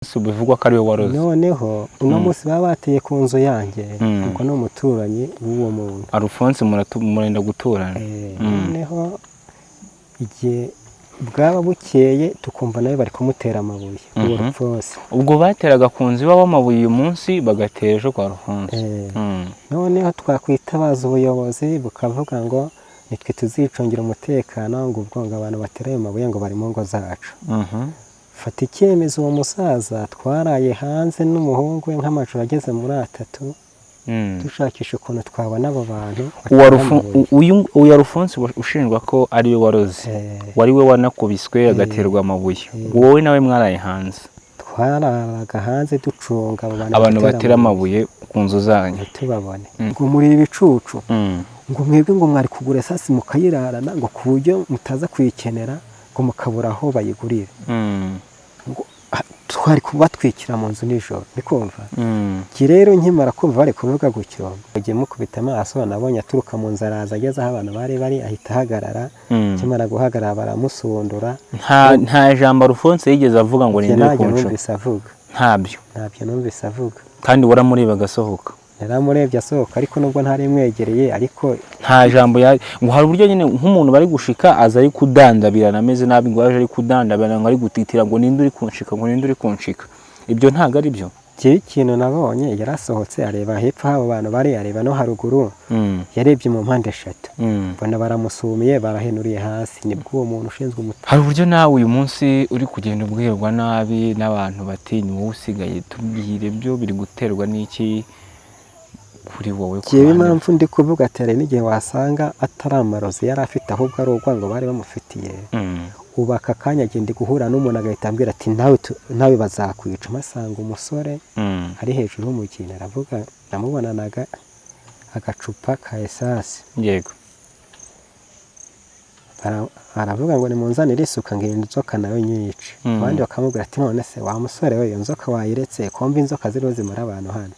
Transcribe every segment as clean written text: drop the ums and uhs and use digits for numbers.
bivugwa ko ari we waroze. Noneho uno munsi baba bateye ku nzu yanjye kuko no muturanyi w'uwo muntu Alphonse murenda guturana. noneho igihe bwaba bukeye tukumva nawe bari kumutera amabuye uwo Alphonse. Ubwo bateraga ku nzu iwabo amabuye uyu munsi bagatera ejo kwa Alphonse. Noneho twakwitabaza ubuyobozi bukavuga ngo nitwe tuzicungira umutekano ngo ubwo ngo abantu batera ayo mabuye ngo bari mu ngo zacu. Fata icyemezo uwo musaza twaraye hanze n'umuhungu we nk'amajoro ageze muri 3 dushakisha ukuntu twabona abo bantu. Uyu Alphonse ushinjwa ko ari we waroze, wari we wanakubiswe agaterwa amabuye, wowe nawe mwaraye hanze? Twararaga hanze ducunga abantu batera amabuye ku nzu zanyu tubabone ngo muri ibicucu ngo mwebwe ngo mwari kugura esasi mukayirarana ngo ku buryo mutaza kuyikenera ngo mukabura aho bayigurira. Twari kubatwikira mu nzu nijoro nikumva rero nkimara kumva bari kuvuga gutyo bagiye mukubita amaso nabonye aturuka mu nzu araza ageze aho abantu bari ahita ahagarara. Kimara guhagarara baramusundura. Nta jambo Alphonse yigeze avuga ngo ninde kunsho? Ntabyo numvise avuga. Kandi waramureba agasohoka? Naramurebye asohoka ariko nubwo ntari mwegereye ariko nta jambo ngo hari uburyo nyine nk'umuntu bari gushika aza ari kudandabirana ameze nabi ngo aje ari kudandabirana ngo ari gutitira ngo ninde uri kunshika ngo ninde uri kunshika. Ibyo ntago ari byo. Ikintu nabonye yarasohotse areba hepfo abo bantu bari areba no haruguru yarebye mu mpande 3 mbona baramusumiye barahenuriye hasi. Nibwo uwo muntu ushinzwe umutekano. Hari uburyo nawe uyu munsi uri kugenda ubwirwa nabi n'abantu bati ni wowe usigaye, tubwire byo biri guterwa n'iki kuri wowe? Kibe impamvu ndi kuvuga tere n'igihe wasanga atari amarozi yari afite ahubwo ari urwango bari bamufitiye. Ubu aka kanya agenda guhura n'umuntu agahita ambwira ati nawe bazakwica. Masanga umusore ari hejuru y'umugina aravuga namubonanaga agacupa ka esasi. Yego. Aravuga ngo nimunzanire isuka ngo inzoka nayo nyice. Abandi bakamubwira ati none se wa musore we iyo nzoka wayiretse komba inzoka ziriho zimara abantu hano.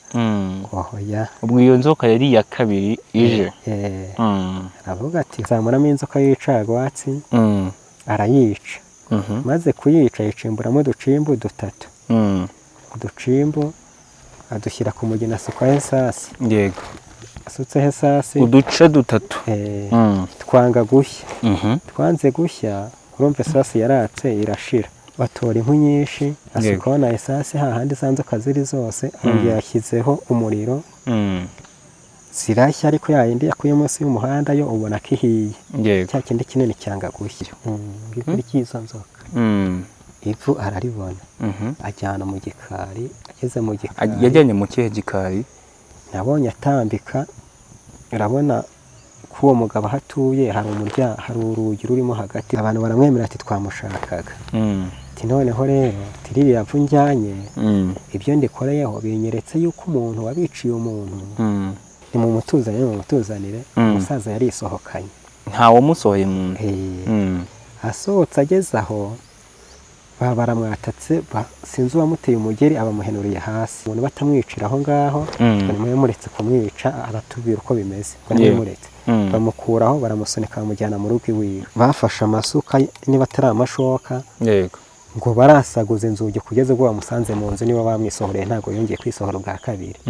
Ohoya. Ubwo iyo nzoka yari iya kabiri ije. Aravuga ati zamuramo inzoka y'icagwatsi. Arayica. Maze kuyica yicimburamo uducimbu 3. Uducimbu adushyira ku mugina asuka esasi. Yego. Asutse esasi uduce 3. Twanga gushya. Twanze gushya urumva esasi yaratse irashira. Batora inkwi nyinshi asukaho na esasi hahandi zanzoka ziri zose arongera yashyizeho umuriro. Zirashya ariko yayindi yakuye munsi y'umuhanda yo ubona kihiye. Cya kindi kinini cyanga gushya. Ngikuri kizo nzoka. Ivu araribona. Ajyana mu gikari, ageze mu gikari. Yajyanye mu kihe gikari? Nabonye atambika. Urabona ko uwo mugabo hatuye hari urugi rurimo hagati. Abantu baramwemera ati twamushakaga. Ati noneho rero tiririya vunjanye ibyo ndikoreyeho binyeretse yuko umuntu wabiciye umuntu ni mu mutuzanire umusaza yari isohokanye. Nta wamusohoye mu nda. Asohotse ageze aho baramwatatse sinzi uwamuteye umugeri abamuhenuriye hasi. Umuntu batamwicira aho ngaho nimwe muretse kumwica aratubwira uko bimeze. Muretse bamukuraho baramusunika bamujyana mu rugo iwiwe. Bafashe amasuka niba atari amashoka. Yego. Ngo barasaguza inzugi kugeza ubwo bamusanze mu nzu niba bamwisohoreye ntago yongeye kwisohora bwa kabiri.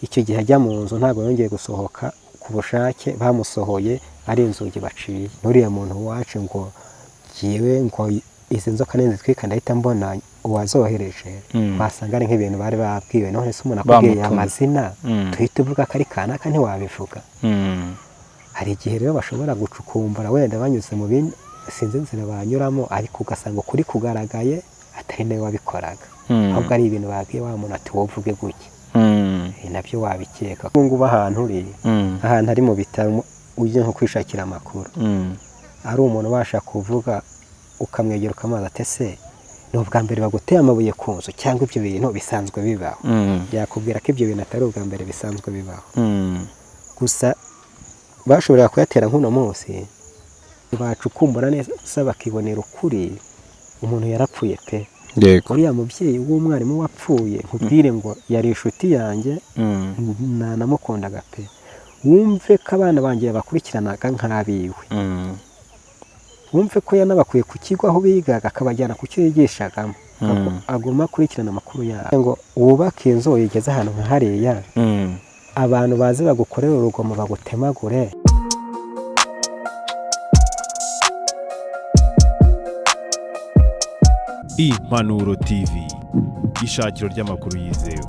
Icyo gihe ajya mu nzu ntago yongeye gusohoka ku bushake bamusohoye ari inzugi baciye. Nuriya muntu wacu ngo giwe ngo izi nzoka neza twika ndahita mbona uwazohereje basanga ari nk'ibintu bari babwiwe. None se umuntu akubwiye amazina tuhita uvuga ko ari kanaka ntiwabivuga. Hari igihe rero bashobora gucukumbura wenda banyuze mu bindi sinzi inzira banyuramo ariko ugasanga ukuri kugaragaye atari nawe wabikoraga. Ahubwo ari ibintu babwiye wa muntu ati wovuge gutya. Nabyo wabikeka. Ngubu ahantu uri ahantu ari mu bitaro ujye nko kwishakira amakuru. Ari umuntu ubasha kuvuga ukamwegera ukamaza ati se ni ubwa mbere baguteye amabuye ku nzu cyangwa ibyo bintu bisanzwe bibaho. Yakubwira ko ibyo bintu atari ubwa mbere bisanzwe bibaho. Gusa bashobora kuyatera nk'uno munsi bacukumbura neza bakibonera ukuri umuntu yarapfuye pe. Uriya mubyeyi w'umwarimu wapfuye nkubwire ngo yari inshuti yanjye nanamukundaga pe. Wumve ko abana banjye bakurikiranaga nk'abiwe. wumve ko yanabakuye ku kigo aho bigaga akabajyana ku cyo yigishagamo aguma akurikirana amakuru yawe ngo wubake inzu uyigeze ahantu nka hariya abantu bazi bagukorera urugomo bagutemagure. Impanuro TV, ishakiro ry'amakuru yizewe.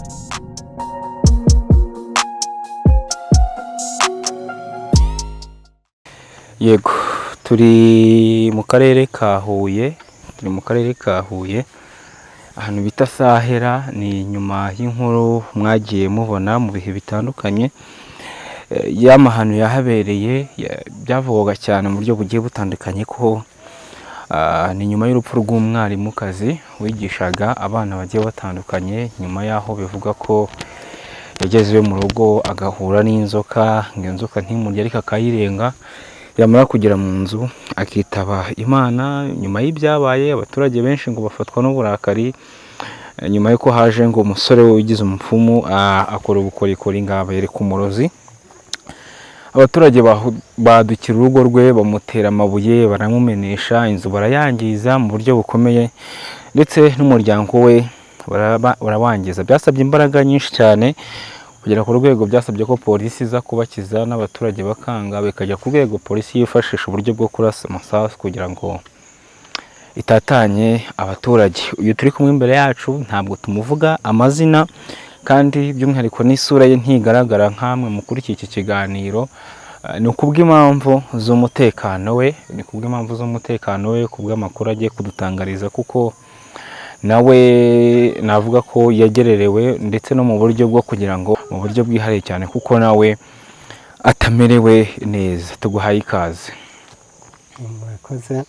Yego, turi mu karere ka Huye, ahantu bita Sahera, ni nyuma y'inkuru mwagiye mubona mu bihe bitandukanye. Y'amahano yahabereye byavugwaga cyane mu buryo bugiye butandukanye ko ni nyuma y'urupfu rw'umwarimukazi wigishaga abana bagiye batandukanye, nyuma y'aho bivuga ko yageze mu rugo agahura n'inzoka, ngo inzoka ntimurye ariko akayirenga, yamara kugera mu nzu akitaba Imana. Nyuma y'ibyabaye abaturage benshi ngo bafatwa n'uburakari, nyuma y'uko haje ngo umusore wigize umupfumu akora ubukorikori ngabo yereka umurozi. Abaturage badukira urugo rwe, bamutera amabuye, baramumenesha, inzu barayangiza mu buryo bukomeye, ndetse n'umuryango we barawangiza. Byasabye imbaraga nyinshi cyane kugera ku rwego byasabye ko polisi iza kubakiza, n'abaturage bakanga, bikajya ku rwego polisi yifashisha uburyo bwo kurasa amasasu kugira ngo itatanye abaturage. Uyu turi kumwe imbere yacu ntabwo tumuvuga amazina, kandi by'umwihariko n'isura ye ntigaragara nk'amwe mukurikiye iki kiganiro. Ni kubw'impamvu z'umutekano we, kubw'amakuru agiye kudutangariza, kuko nawe navuga ko yagererewe, ndetse no mu buryo bwo kugira ngo mu buryo bwihariye cyane, kuko nawe atamerewe neza. Tuguhaye ikaze. Murakoze.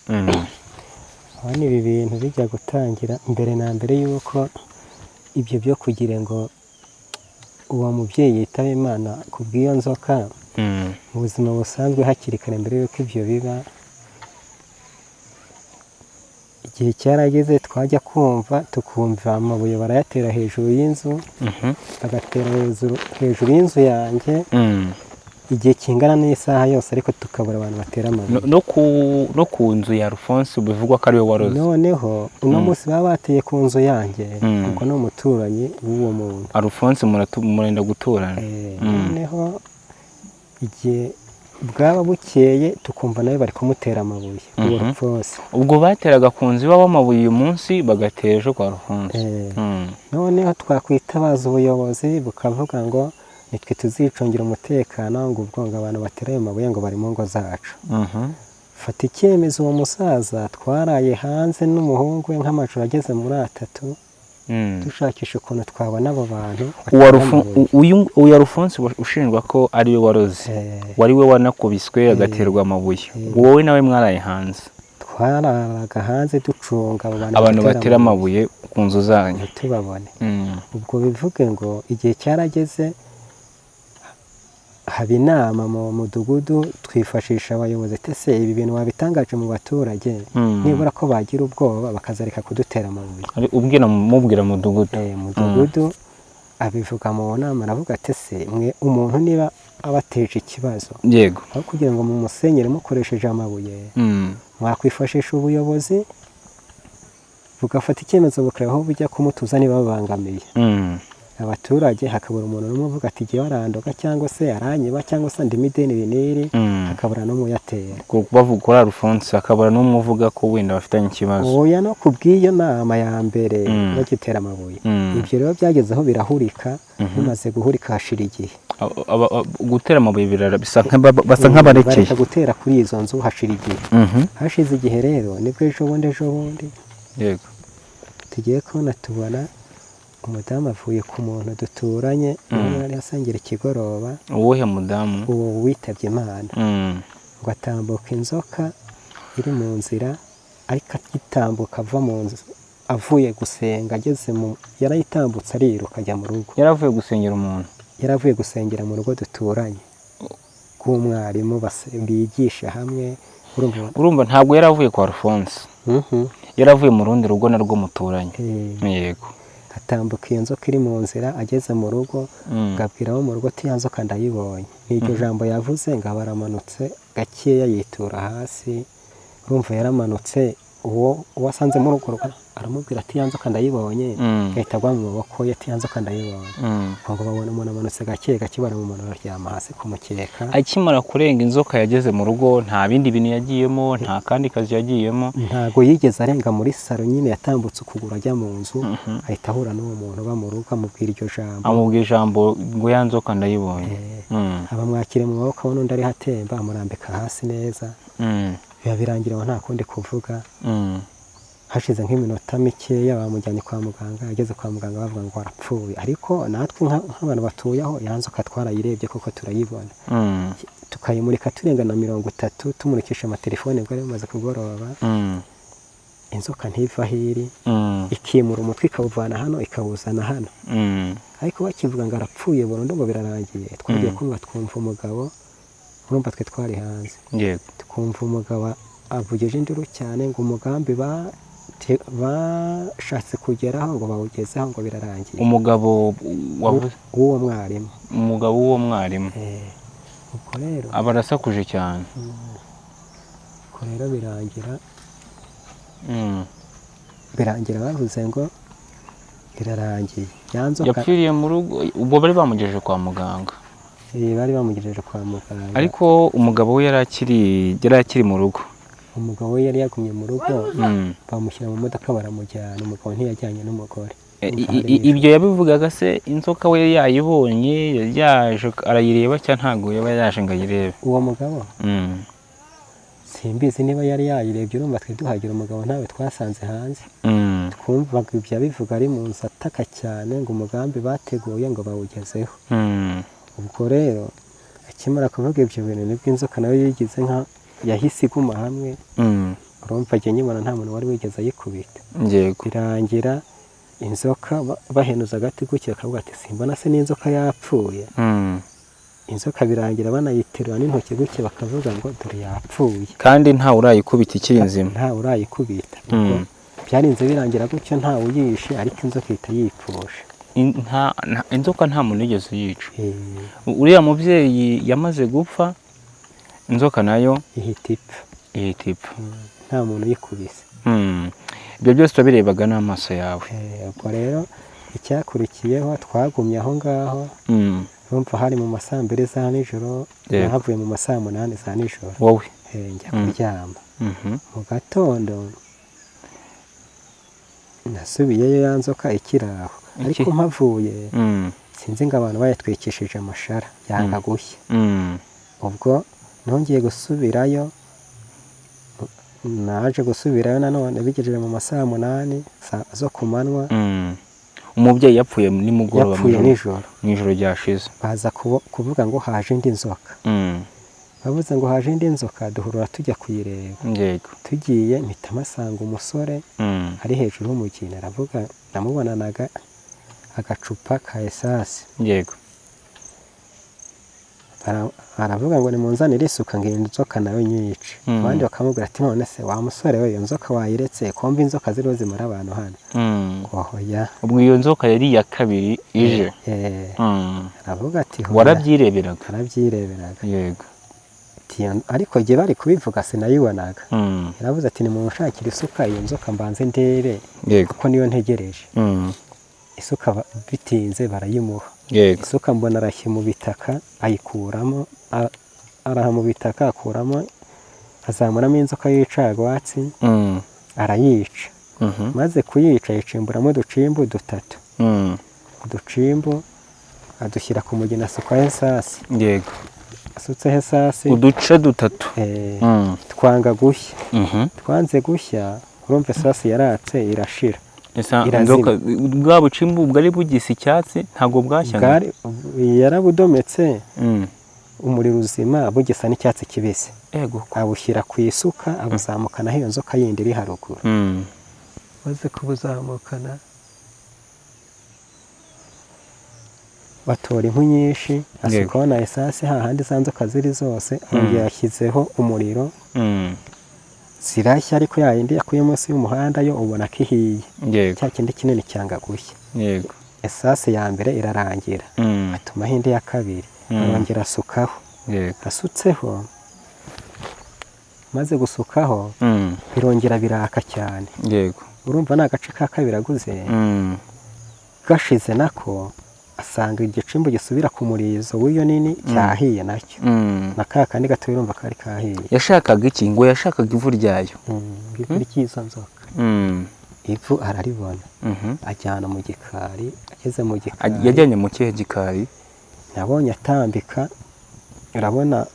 Abana ibi bintu bijya gutangira, mbere na mbere y'uko ibyo byo kugira ngo uwo mubyeyi yitaba Imana ku bw'iyo nzoka, mu buzima busanzwe hakiri kare mbere y'uko ibyo biba, igihe cyarageze twajya tukumva amabuye barayatera hejuru y'inzu, bagatera hejuru y'inzu yanjye igihe kingana n'isaha yose, ariko tukabura abantu batera amabuye. No ku nzu ya Alphonse bivugwa ko ari we waroze. Noneho uno munsi baba bateye ku nzu yanjye, kuko ni umuturanyi w'uwo muntu. Alphonse murenda guturana. Noneho igihe bwaba bukeye tukumva nawe bari kumutera amabuye uwo Alphonse. Ubwo bateraga ku nzu iwabo amabuye uyu munsi, bagatera ejo kwa Alphonse. Noneho twakwitabaza ubuyobozi bukavuga ngo nitwe tuzicungira umutekano, ngo ubwo ngo abantu batera ayo mabuye ngo bari mu ngo zacu. Fata icyemezo. Uwo musaza twaraye hanze n'umuhungu we nk'amajoro ageze muri 3, dushakisha ukuntu twabona abo bantu. Uyu Alphonse ushinjwa ko ari we waroze, wari we wanakubiswe agaterwa amabuye, wowe nawe mwaraye hanze? Twararaga hanze ducunga abantu batera amabuye ku nzu zanyu tubabone. Ubwo bivuge ngo igihe cyarageze, haba inama mu mudugudu, twifashisha abayobozi, ese ibi bintu wabitangaje mu baturage, nibura ko bagira ubwoba bakazareka kudutera amabuye. Mubwira mudugudu. Mudugudu abivuga mu nama, aravuga ati ese mwe umuntu niba abateje ikibazo, yego, aho kugira ngo mumusenyere mukoresheje amabuye, mwakwifashisha ubuyobozi bugafata icyemezo bukareba aho bujya kumutuza niba babangamiye abaturage. Hakabura umuntu n'umwe uvuga ati igihe warandoga, cyangwa se aranyiba, cyangwa se ndimo ideni biniri, hakabura n'umuyatera. Bavuga kuri Alphonse hakabura n'umwe uvuga ko wenda bafitanye ikibazo. Oya, no kubw'iyo nama ya mbere bagitera amabuye. Ibyo rero byagezeho birahurika, bimaze guhurika hashira igihe. Gutera amabuye basa nk'abarekeye. Bareka gutera kuri izo nzu hashira igihe. Hashize igihe rero nibwo ejo bundi yego tugiye kubona tubona umudamu avuye ku muntu duturanye, yari asangira ikigoroba. Uwuhe mudamu? Uwo witabye Imana. Ngo atambuka inzoka iri mu nzira, ariko agitambuka ava mu nzu avuye gusenga, ageze yarayitambutse ariruka ajya mu rugo. Yaravuye gusengera umuntu? Yaravuye gusengera mu rugo duturanye k'umwarimu bigisha hamwe. Urumva ntabwo yaravuye kwa Alphonse, yaravuye mu rundi rugo narwo muturanye. Yego. Atambuka iyo nzoka iri mu nzira, ageze mu rugo ngabwira abo mu rugo ati ya nzoka ndayibonye. N'iryo jambo yavuze ngo baramanutse gakeya yitura hasi. Urumva yaramanutse uwo asanze muri urwo rugo aramubwira ati ya nzoka ndayibonye, agahita agwa mu maboko ye ati ya nzoka ndayibonye. ngo babona umuntu amanutse gake gake baramumanura aryama hasi ku mukeka. akimara kurenga inzoka yageze mu rugo nta bindi bintu yagiyemo, nta kandi kazi yagiyemo? ntago yigeze arenga muri saro nyine, yatambutse ukuguru ajya mu nzu, ahita ahura n'uwo muntu uba mu rugo amubwira iryo jambo. amubwira ijambo ngo ya nzoka ndayibonye. abamwakire mu maboko abona undi ariho atemba, amurambika hasi neza. biba birangira aho nta kundi kuvuga. hashize nk'iminota mikeya bamujyanye kwa muganga. ageze kwa muganga bavuga ngo arapfuye, ariko natwe nk'abantu batuye aho ya nzoka twarayirebye kuko turayibona. tukayimurika turenga na 30 tumurikisha amatelefone bwari bumaze kugoroba. inzoka ntiva hiri, ikimura umutwe ikawuvana hano ikawuzana hano. ariko bakivuga ngo arapfuye burundu ngo birarangiye, twagiye kumva twumva umugabo, urumva twe twari hanze, twumva umugabo avugije induru cyane ngo umugambi bashatse kugeraho ngo bawugezeho ngo birarangiye. umugabo w'uwo mwarimu. umugabo w'uwo mwarimu. ubwo rero aba arasakuje cyane. ubwo rero birangira bavuze ngo birarangiye. yapfiriye mu rugo. ubwo bari bamugejeje kwa muganga? bari bamugejeje kwa muganga, ariko umugabo we yari akiri mu rugo. umugabo we yari yagumye mu rugo, bamushyira mu modoka baramujyana. umugabo ntiyajyanye n'umugore. ibyo yabivugaga se inzoka we yayibonye, yaje arayireba cyangwa ntabwo yaba yaje ngo ayirebe? uwo mugabo simbizi niba yari yayirebye. urumva twe duhagira umugabo ntawe twasanze hanze. twumvaga ibyo abivuga ari mu nzu ataka cyane ngo umugambi bateguye ngo bawugezeho. ubwo rero akimara kuvuga ibyo bintu nibwo inzoka nayo yigize nka yahise iguma hamwe. urumva njye nyibona nta muntu wari wigeze ayikubita. birangira inzoka bahenuza agati gutya akavuga ati simbona se n'inzoka yapfuye. inzoka birangira banayiterura n'intoki gutya bakavuga ngo dore yapfuye, kandi ntawe urayikubita ikiri nzima. ntawe urayikubita. byarinze birangira gutyo ntawe uyishe, ariko inzoka ihita yipfusha. inzoka nta muntu yigeze yica. uriya mubyeyi yamaze gupfa, inzoka nayo ihita ipfa. nta muntu uyikubise. ibyo byose urabirebaga n'amaso yawe. ubwo rero icyakurikiyeho twagumye aho ngaho. urumva hari mu ma saa 2 za nijoro, nahavuye mu ma saa 8 za nijoro. wowe njya kuryama. mu gatondo nasubiyeyo ya nzoka ikiraho, ariko mpavuye sinzi ngo abantu bayatwikishije amashara yanga gushya. ubwo nongeye gusubirayo, naje gusubirayo nanone bigejeje mu masaha 8 zo ku manywa. umubyeyi yapfuye nimugoroba, yapfuye nijoro ryashize. baza kuvuga ngo haje indi nzoka. bavuze ngo haje indi nzoka, duhurura tujya kuyireba. tugiye mpita masanga umusore ari hejuru y'umugina, aravuga, namubonanaga agacupa ka esasi. aravuga ngo nimunzanire isuka ngo inzoka nayo nyice. abandi bakamubwira ati none se wa musore we, iyo nzoka wayiretse, kumva inzoka ziriho zimara abantu hano? oya. ubwo iyo nzoka yari iya kabiri ije. aravuga ati warabyireberaga? arabyireberaga. ariko jye bari kubivuga sinayibonaga. yaravuze ati nimunshakire isuka iyo nzoka mbanze ndebe, kuko niyo ntegereje. isuka bitinze barayimuha. isuka mbona arashye mu bitaka, ayikuramo, araha mu bitaka akuramo, azamuramo inzoka y'icagwatsi, arayica. maze kuyica yicimburamo uducimbu 3. uducimbu adushyira ku mugina, asukaho esasi. asutseho esasi uduce 3. twanga gushya. twanze gushya, urumva esasi yaratse irashira. inzoka bwa bucimbu bwari bugise icyatsi ntabwo bwashyaga? yarabudometse umuriro uzima, bugisa n'icyatsi kibisi. abushyira ku isuka, abuzamukana iyo nzoka yindi iri haruguru. maze kubuzamukana batora inkwi nyinshi, asukaho na esasi hahandi za nzoka ziri zose. arongera yashyizeho umuriro, zirashya, ariko yayindi yakuye munsi y'umuhanda yo ubona ko ihiye. cya kindi kinini cyanga gushya. esasi ya mbere irarangira, atumaho indi ya kabiri, arongera asukaho. asutseho maze gusukaho birongera biraka cyane. yego Urumva ni agace ka kabiri aguze, gashize nako asanga igicumbi gisubira ku murizo w'iyo nini cyahiye nacyo, na ka kandi gato urumva kari kahiye. yashakaga iki? Ngo yashakaga ivu ryayo. Ivu ry'izo nzoka, ivu araribona, ajyana mu gikari. Ageze mu gikari, yajyanye mu kihe gikari? nabonye atambika. Urabona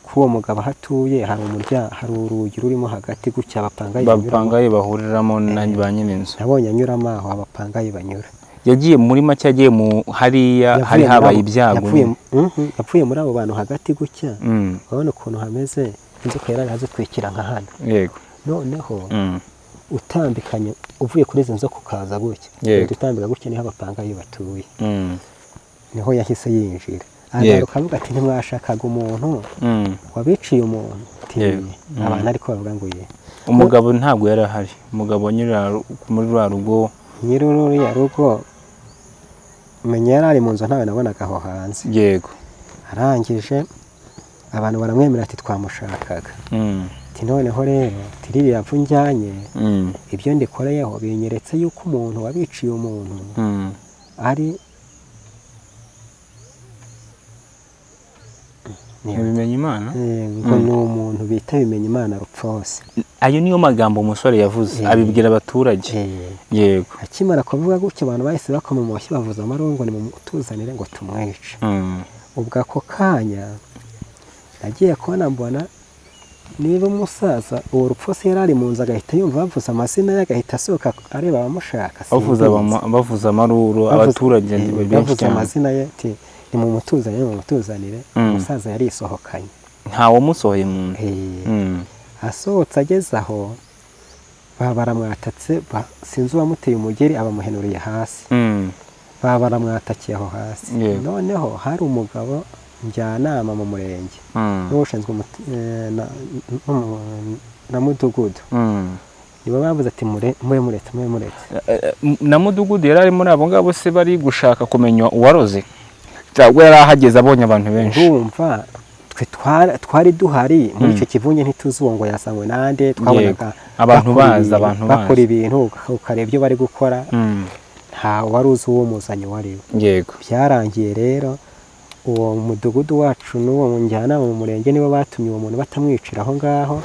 ko uwo mugabo aho atuye hari urugi rurimo hagati gutya abapangayi bahuriramo na ba nyir'inzu. nabonye anyuramo aho abapangayi banyura. Yagiye muri make, yagiye mu hariya hari habaye ibyago. yapfuye muri abo bantu hagati gutya. urabona ukuntu hameze, inzoka yari azitwikira nka hano. yego noneho utambikanye uvuye kuri izo nzoka ukaza gutya, utambika gutya niho abapangayi batuye. niho yahise yinjira. agaruka avuga ati ntimwashakaga umuntu wabiciye umuntu. abantu ariko bavuga ngo ye umugabo ntabwo yari ahari. umugabo nyiri muri rwa rugo, nyiri ruriya rugo menya yari ari mu nzu, ntawe nabonaga aho hanze. yego arangije abantu baramwemera ati twamushakaga. ati noneho rero tiririya vu njyanye, ibyo ndikoreyeho binyeretse yuko umuntu wabiciye umuntu ari bimenya Imana. ngo ni umuntu bita bimenya Imana Rupfose. ayo niyo magambo umusore yavuze abibwira abaturage. yego akimara kuvuga gutyo abantu bahise bakoma mu mashyi bavuza amarongo ni mumutuzanire ngo tumwice. ubwo ako kanya nagiye kubona mbona niba umusaza uwo Rupfose yari ari mu nzu agahita yumva bavuza amazina ye, agahita asohoka areba abamushaka. bavuza amaruru abaturage bavuza amazina ye ati nimumutuzanire. umusaza yari isohokanye, ntawamusohoye mu nzu. asohotse ageze aho baramwatatse, sinzi uwamuteye umugeri abamuhenuriye hasi. baramwatakiye aho hasi. noneho hari umugabo njyanama mu murenge n'ushinzwe na mudugudu, nibo bavuze ati muretse. na mudugudu yari ari muri abo ngabo se bari gushaka kumenya uwaroze, cyangwa yari ahageze abonye abantu benshi? urumva twe twari duhari muri icyo kivunge, ntituzi uwo ngo yasangwe nande. twabonaga abantu bakora ibintu, ukareba ibyo bari gukora, nta wari uzi uwo muzanye wari we. yego byarangiye rero uwo mudugudu wacu n'uwo njyanama mu murenge nibo batumye uwo muntu batamwicira aho ngaho.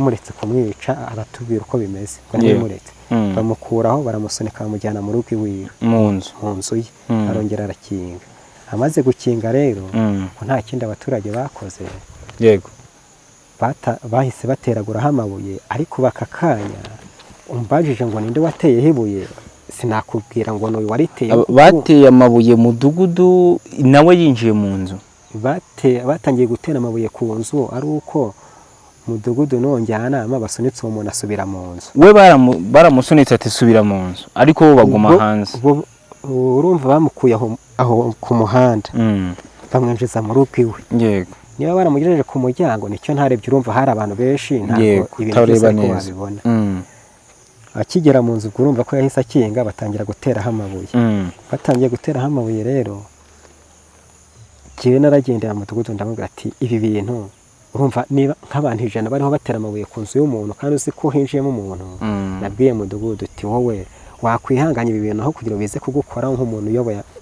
muretse kumwica, aratubwira uko bimeze. muretse bamukuraho, baramusunika bamujyana mu rugo iwiwe, mu nzu ye. arongera arakinga. amaze gukinga rero ko nta kindi abaturage bakoze, yego bahise bateraguraho amabuye. ariko bakakanya umbajije ngo ninde wateyeho ibuye, sinakubwira ngo n'uyu wariteye. bateye amabuye mudugudu nawe yinjiye mu nzu. batangiye gutera amabuye ku nzu ari uko mudugudu n'onjyanama basunitse uwo muntu asubira mu nzu. we baramusunitse ati subira mu nzu, ariko bo baguma hanze. urumva bamukuye aho ku muhanda, bamwinjiza mu rugo iwe. yego niba baramugejeje ku muryango nicyo ntarebye, urumva hari abantu benshi, ntabwo ibintu byose ko babibona. akigera mu nzu urumva ko yahise akinga, batangira guteraho amabuye. batangiye guteraho amabuye rero, kiwe naragendera mu mudugudu ndamubwira ati ibi bintu urumva niba nk'abantu 100 bariho batera amabuye ku nzu y'umuntu kandi uzi ko hinjiyemo umuntu, nabwiye mudugudu uti wowe wakwihanganya ibi bintu aho kugira bize kugukora nk'umuntu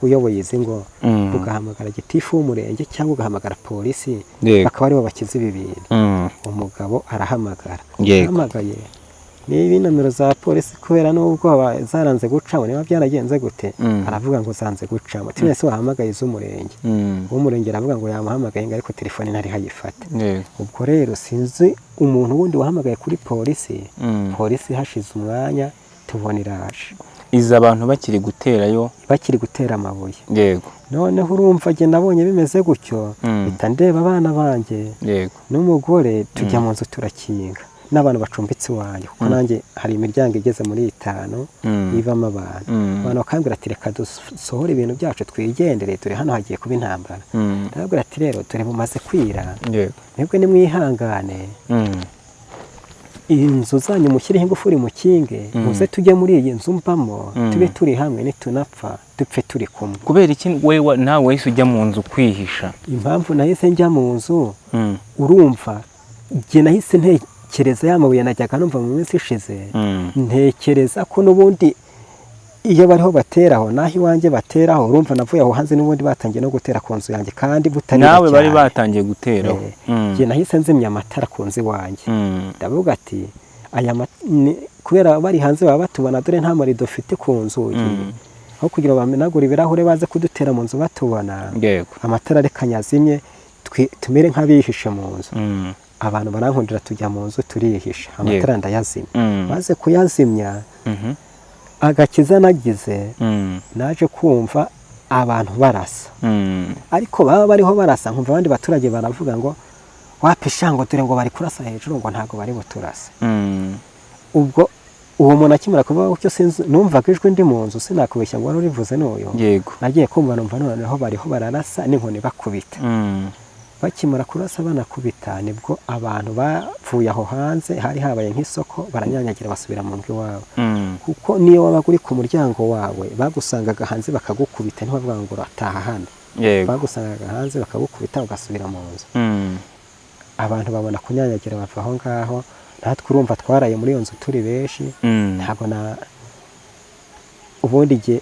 uyoboye izi ngo, ugahamagara gitifu w'umurenge cyangwa ugahamagara polisi, bakaba aribo bakiza ibi bintu. umugabo arahamagara. ahamagaye niba nomero za polisi kubera n'ubwo zaranze gucamo, niba byaragenze gute, aravuga ngo zanze gucamo. twese wahamagaye iz'umurenge, uw'umurenge aravuga ngo yamuhamagaye ariko telefone ntari hayifata. ubwo rero sinzi umuntu wundi wahamagaye kuri polisi. polisi hashize umwanya tubona iraje, iza abantu bakiri guterayo, bakiri gutera amabuye. yego noneho urumva je nabonye bimeze gutyo, bita ndeba abana banjye n'umugore tujya mu nzu turakinga n'abantu bacumbitse iwanjye, kuko nanjye hari imiryango igeze muri 5 ivamo abantu. abantu bakambwira ati reka dusohore ibintu byacu twigendere, dore hano hagiye kuba intambara. ndababwira ati rero dore mumaze kwira, mwebwe nimwihangane, inzu zanyu mushyireho ingufuri mukinge, muze tujye muri iyi nzu mbamo, tube turi hamwe, nitunapfa dupfe turi kumwe. kubera iki wewe nawe wahise ujya mu nzu kwihisha? impamvu nahise njya mu nzu, urumva igihe nahise ntekereza ya mabuye najyaga numva mu minsi ishize, ntekereza ko n'ubundi iyo bariho bateraho naho iwanjye bateraho, urumva navuye aho hanze n'ubundi batangiye no gutera ku nzu yanjye kandi butari nawe bari batangiye guteraho. igihe nahise nzimya amatara ku nzu iwanjye, ndavuga ati kubera bari hanze baba batubona, dore nta marido dufite ku nzugi, aho kugira bamenagura ibirahure baze kudutera mu nzu batubona, amatara reka nyazimye tumere nk'abihishe mu nzu. Abantu barankundira tujya mu nzu turihisha, amatara ndayazimya. Maze kuyazimya, agakiza nagize, naje kumva abantu barasa, ariko baba bariho barasa nkumva abandi baturage baravuga ngo wapisha ngo dore ngo bari kurasa hejuru, ngo ntago bari buturase. Ubwo uwo muntu akimara kuvuga gutyo, numvaga ijwi ndi mu nzu, sinakubeshya ngo wari urivuze n'uyu. Nagiye kumva numva noneho bariho bararasa n'inkoni bakubita. Bakimara kurasa banakubita, nibwo abantu bapfuye aho hanze, hari habaye nk'isoko, baranyanyagira basubira mu ngo iwabo. Kuko niyo wabaga uri ku muryango wawe bagusangaga hanze bakagukubita, ntibavuga ngo urataha hano, bagusangaga hanze bakagukubita ugasubira mu nzu. Abantu babona kunyanyagira bava aho ngaho, natwe urumva twaraye muri iyo nzu turi benshi. Ntabwo ubundi igihe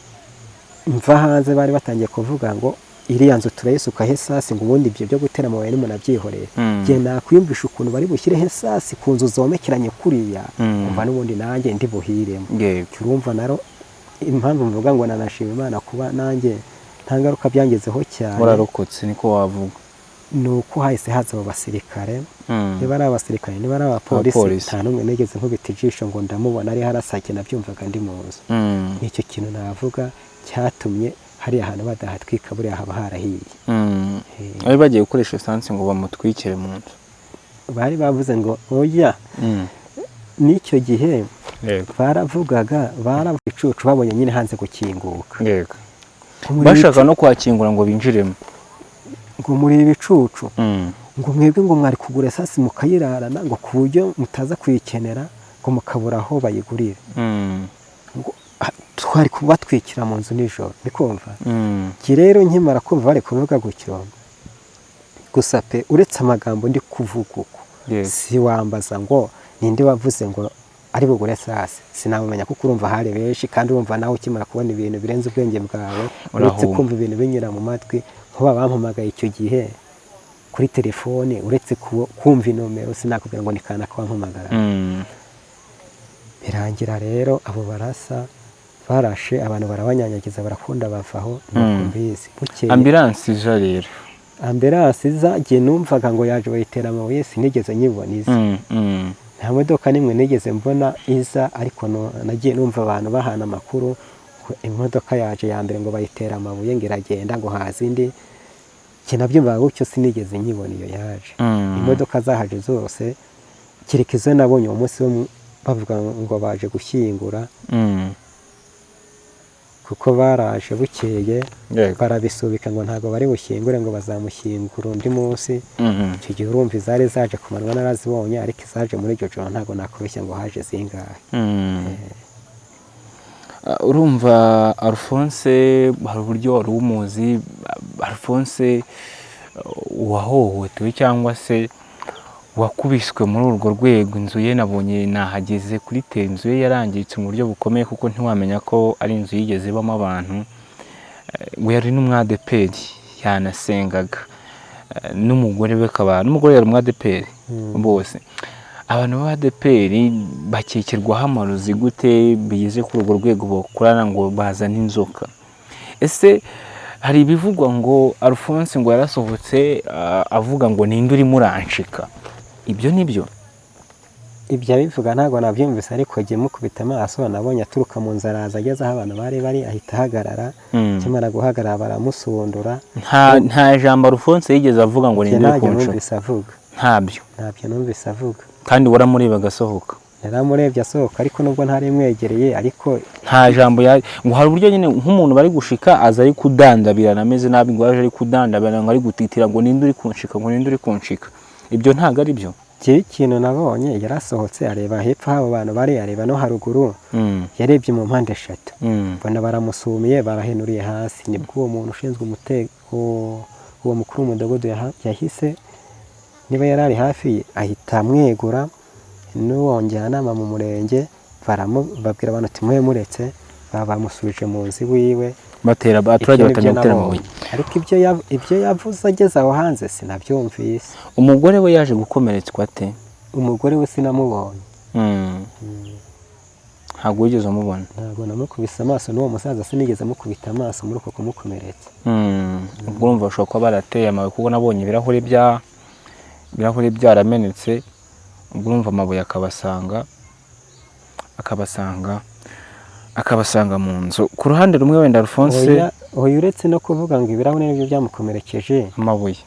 mva hanze bari batangiye kuvuga ngo iriya nzu turayisukaho esasi, ngo ubundi ibyo byo gutera amabuye n'umuntu abyihoreye. Igihe nakwiyumvisha ukuntu bari bushyireho esasi ku nzu zomekeranye kuriya, umva n'ubundi nanjye ndi buhiremo. Urumva naro impamvu mvuga ngo nanashima Imana kuba nanjye nta ngaruka byangezeho cyane. Wararokotse niko wavuga. Ni uko hahise haza abo basirikare, niba ari abasirikare niba ari abapolisi, nta n'umwe nigeze nkubita ijisho ngo ndamubona ari harasake, nabyumvaga ndi mu nzu. Nicyo kintu navuga cyatumye hariya hantu badahatwika, buriya haba harahiye. Bari bagiye gukoresha esanse ngo bamutwikire mu nzu. Bari bavuze ngo oya. N'icyo gihe baravugaga icucu babonye nyine hanze gukinguka. Bashaka no kuhakingura ngo binjiremo. Ngo muri ibicucu, ngo mwebwe ngo mwari kugura esasi mukayirarana, ngo ku buryo mutaza kuyikenera, ngo mukabura aho bayigurira. Twari kubatwikira mu nzu nijoro, ndikumva. Rero nkimara kumva bari kuvuga gutyo, gusa pe uretse amagambo ndi kuvuga uko, si wambaza ngo ninde wavuze ngo ari bugure esasi, sinamenya kuko urumva hari benshi, kandi urumva nawe ukimara kubona ibintu birenze ubwenge bwawe, uretse kumva ibintu binyura mu matwi. Nkuba bampamagaye icyo gihe kuri telefone, uretse kumva inomero sinakubwira ngo ni kana kwampamagara. Birangira rero abo barasa barashe, abantu barabanyanyagiza barakunda bavaho. Ambulance ija rero, ambulance iza, gihe numvaga ngo yaje bayitera amabuye, sinigeze nyibona iza. Nta modoka nimwe nigeze mbona iza, ariko nagiye numva abantu bahana amakuru, imodoka yaje ya mbere ngo bayitera amabuye ngo iragenda, ngo haza indi. Kinabyumvaga gutyo, sinigeze nyibona iyo yaje. Imodoka zahaje zose, kereka izo nabonye uwo munsi bavuga ngo baje gushyingura, kuko baraje bukeye barabisubika ngo ntabwo bari bushyingure, ngo bazamushyingura undi munsi. Icyo gihe urumva izari zaje ku manywa narazibonye, ariko izaje muri iryo joro ntabwo nakubeshya ngo haje zingahe. Urumva Alphonse, hari uburyo wari umuzi Alphonse wahohotewe cyangwa se wakubiswe muri urwo rwego? Inzu ye nabonye nahageze kuri inzu ye yarangiritse mu buryo bukomeye, kuko ntiwamenya ko ari inzu yigeze ibamo abantu. We yari n'umwadeperi, yanasengaga, n'umugore we n'umugore yari umwadeperi. Bose abantu b'abadeperi bakekirwaho amarozi gute bigeze kuri urwo rwego bakorana ngo bazane inzoka? Ese hari ibivugwa ngo Alphonse ngo yarasohotse avuga ngo ninde uri muranshika, ibyo nibyo? Ibyo bivuga ntabwo nabyumvise, ariko giye mukubita amaso nabonye aturuka mu nzara ageze aho abantu bari ahita ahagarara. Kimara guhagarara baramusundura. Nta jambo Alphonse yigeze avuga ngo ninde uri kunshika? Ntabyo numvise avuga. Kandi waramureba agasohoka? Naramurebye asohoka, ariko nubwo ntari mwegereye, ariko nta jambo ngo hari uburyo nyine nk'umuntu bari gushika aza ari kudandabira, nameze nabi ngo ari kudandabira, ngo ari gutitira ngo ninde uri kunshika, ngo ninde uri kunshika. Ibyo ntago ari byo. Ikintu nabonye yarasohotse areba hepfo abo bantu bari, areba no haruguru, yarebye mu mpande eshatu, mbona baramusumiye barahenuriye hasi. Nibwo uwo muntu ushinzwe umutekano, uwo mukuru w'umudugudu yahise niba yari ari hafi ye ahita amwegura n'uwo njyanama mu murenge babwira abantu ati mwe muretse bamusubije mu nzu iwiwe batera abaturage batangiye gutera amabuye. Ariko ibyo yavuze ageze aho hanze sinabyumvise. Umugore we yaje gukomeretswa ate? Umugore we sinamubonye. Ntabwo wigeze umubona? Ntabwo namukubise amaso, n'uwo musaza sinigeze amukubita amaso muri uko kumukomeretsa. Ubwo urumva bashobora kuba barateye amabuye kuko nabonye ibirahuri byaramenetse, ubwo urumva amabuye akabasanga mu nzu. Ku ruhande rumwe wenda Alphonse uretse no kuvuga ngo ibirahuri nibyo byamukomerekeje, amabuye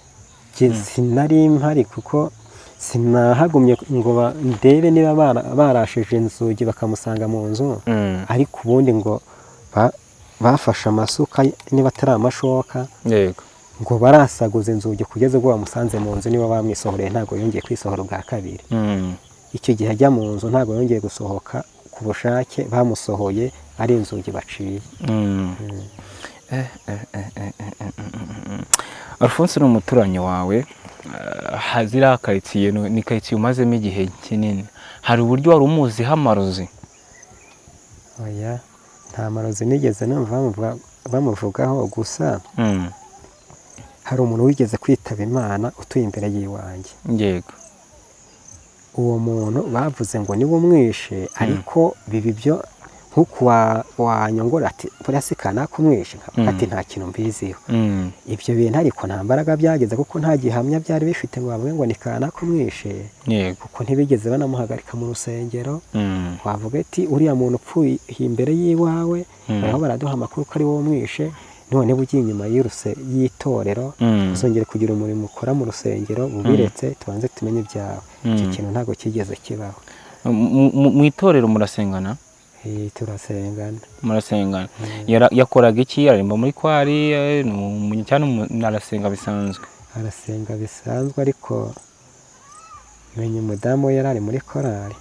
sinari mpari kuko sinahagumye ngo ndebe niba barashije inzugi bakamusanga mu nzu, ariko ubundi ngo bafashe amasuka niba atari amashoka, yego, ngo barasaguza inzugi kugeza ubwo bamusanze mu nzu, niba bamwisohoreye ntabwo yongeye kwisohora ubwa kabiri. Icyo gihe ajya mu nzu ntabwo yongeye gusohoka ku bushake, bamusohoye ari inzugi baciye. Alphonse ni umuturanyi wawe, hazira karitsiye, ni karitsiye umazemo igihe kinini, hari uburyo wari umuziho amarozi? Oya, nta marozi nigeze numva bamuvugaho, gusa hari umuntu wigeze kwitaba Imana utuye imbere y'iwanjye. Yego. Uwo muntu bavuze ngo niwe umwishe, ariko bibi byo nk'uko wanyongora ati buriya si kanaka umwishe, ati nta kintu mbiziho. Ibyo bintu ariko nta mbaraga byageze kuko nta gihamya byari bifite ngo bavuge ngo ni kanaka umwishe, kuko ntibigeze banamuhagarika mu rusengero wavuga ati uriya muntu upfuye imbere y'iwawe, bariho baraduha amakuru ko ari wowe umwishe, none ugiye inyuma y'itorero uzongera kugira umurimo ukora mu rusengero, ubiretse tubanze tumenye ibyawe. Icyo kintu ntabwo kigeze kibaho. Mu itorero murasengana? Turasengana. Murasengana. Yakoraga iki? Aririmba muri kwari cyane, arasenga bisanzwe? Arasenga bisanzwe, ariko menye umudamu we yari ari muri korari.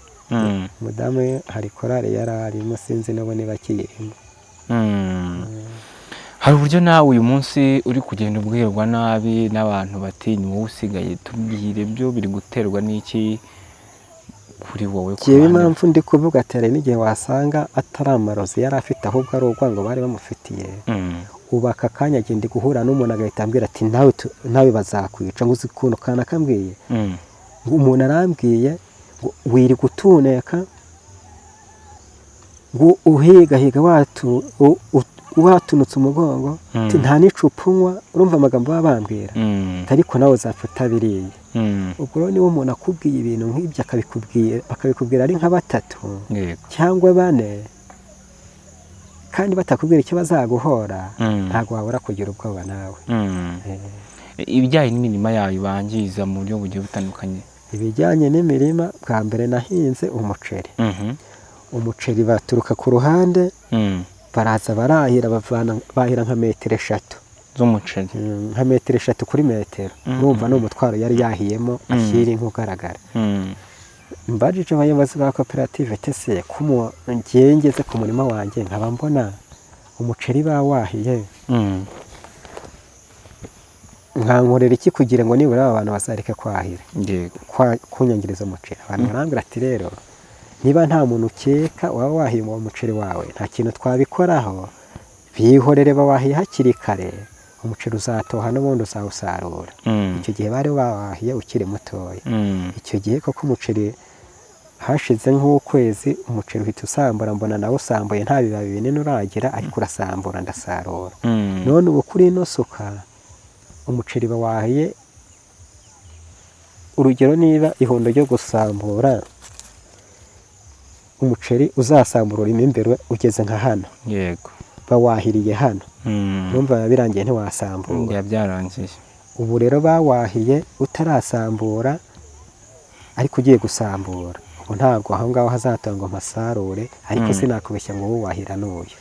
Umudamu we hari korari yari arimo, sinzi nabo niba akiyirimo. Hari uburyo nawe uyu munsi uri kugenda ubwirwa nabi n'abantu bati ni wowe usigaye, tubwire byo biri guterwa n'iki kuri wowe? Yewe impamvu ndi kuvuga tere n'igihe wasanga atari amarozi yari afite, ahubwo ari urwango bari bamufitiye. Ubu aka kanya agenda guhura n'umuntu agahita ambwira ati nawe bazakwica, ngo uzi ukuntu kana kambwiye, ngo umuntu arambwiye ngo wiri gutuneka, ngo uhigahiga watunutse umugongo, nta n'icupa unywa. Urumva amagambo baba bambwira, ariko nawe uzapfa biriya. Ubwo rero niba umuntu akubwiye ibintu nk'ibyo bakabikubwira ari nka batatu cyangwa bane, kandi batakubwira icyo bazaguhora, ntabwo wabura kugira ubwoba nawe. Ibijyanye n'imirima yayo bangiza mu buryo bugiye butandukanye? Ibijyanye n'imirima, bwa mbere nahinze umuceri. Umuceri baturuka ku ruhande, baraza barahira, bahira nka metero 3 z'umuceri, nka metero 3 kuri metero. Numva ni umutwaro yari yahiyemo ashyira nk'ugaragara. Mbajije abayobozi ba koperative tese ko ngeze ku murima wanjye nkaba mbona umuceri bawahiye, nkankorera iki kugira ngo nibura abantu bazareke kwahira kunyangiriza umuceri? Abantu barambwira ati rero niba nta muntu ukeka waba wahiye uwo muceri wawe, nta kintu twabikoraho, bihorere bawahiye hakiri kare, umuceri uzatoha n'ubundi uzawusarura. Icyo gihe bari bawahiye ukiri mutoya. Icyo gihe koko umuceri hashize nk'ukwezi, umuceri uhita usambura, mbona nawe usambuye nta bibabi binini uragira, ariko urasambura ndasarura. None ubu kuri ino suka umuceri bawahiye, urugero niba ihundo ryo gusambura umuceri uzasambura urimo imbere ugeze nka hano, yego, bawahiriye hano, urumva birangiye ntiwasambura. Byarangiye. Ubu rero bawahiye utarasambura, ariko ugiye gusambura, ubu ntabwo aho ngaho hazatangwa amasarure, ariko sinakubeshya ngo wahira n'uyu.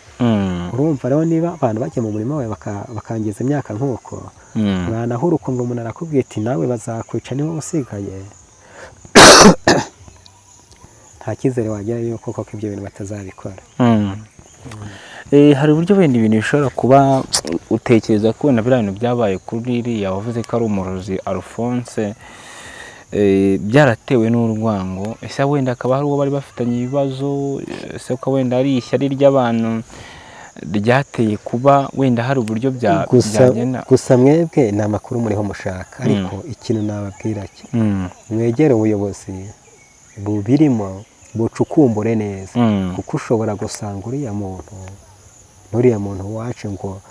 Urumva rero niba abantu bajya mu murima wawe bakangiza imyaka nk'uko, mwanahura ukumva umuntu arakubwiye ati nawe bazakwica niba usigaye, nta cyizere wagira yuko koko ibyo bintu batazabikora. Hari uburyo wenda ibintu bishobora kuba utekereza ko wenda biriya bintu byabaye kuri iriya wavuze ko ari umurozi Alphonse, byaratewe n'urwango, ese wenda akaba hari uwo bari bafitanye ibibazo, ese ko wenda ari ishyari ry'abantu ryateye kuba wenda hari uburyo byagenda. Gusa mwebwe ni amakuru muriho mushaka, ariko ikintu nababwira cyo mwegere ubuyobozi bubirimo bucukumbure neza, kuko ushobora gusanga uriya muntu wacu ngo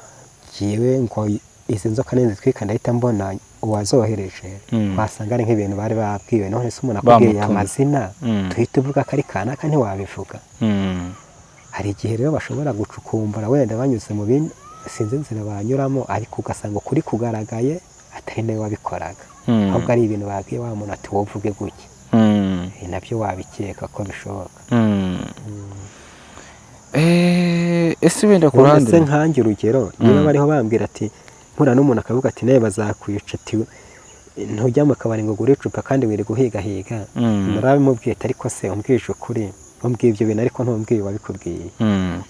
jiwe ngo izi nzoka nizitwika ndahita mbona uwazohereje, wasanga ari nk'ibintu bari babwiwe, none se umuntu akubwiye amazina tuhita uvuga ko ari kanaka ntiwabivuga. Hari igihe rero bashobora gucukumbura wenda banyuze mu bindi sinzi inzira banyuramo, ariko ugasanga ukuri kugaragaye atari nawe wabikoraga, ahubwo ari ibintu babwiye wa muntu ati wowe uvuge gutya. Nabyo wabikeka ko bishoboka. Ese wenda ku ruhande se nkanjye urugero, niba bariho bambwira ati mpura n'umuntu akavuga ati nawe bazakwica, ati ntujya mu kabari ngo ugure icupa kandi wiri guhigahiga, narabimubwiye ariko se umbwije ukuri, umbwiye ibyo bintu ariko ntumbwiye wabikubwiye.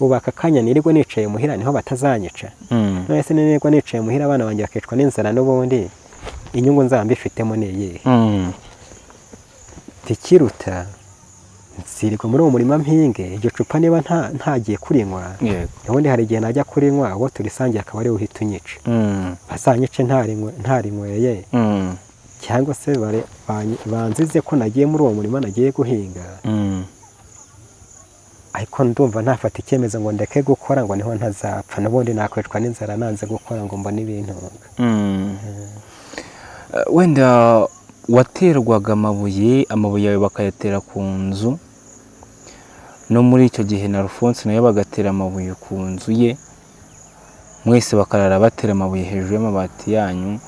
Ubu aka kanya nirirwa nicaye muhira niho batazanyica, none se nirirwa nicaye muhira abana banjye bakicwa n'inzara, n'ubundi inyungu nzaba mbifitemo ni iyihe? Tikiruta nsirirwa muri uwo murima mpinge, iryo cupa niba ntagiye kurinywa, ubundi hari igihe najya kurinywa uwo turisangiye akaba ariwe uhita unyica, bazanyice ntarinyweye, cyangwa se banzize ko nagiye muri uwo murima nagiye guhinga, ariko ndumva ntafata icyemezo ngo ndeke gukora ngo niho ntazapfa, n'ubundi nakwicwa n'inzara nanze gukora ngo mbone ibintunga. Wenda waterwaga amabuye yawe bakayatera ku nzu, no muri icyo gihe na Alphonse nayo bagatera amabuye ku nzu ye, mwese bakarara batera amabuye hejuru y'amabati yanyu,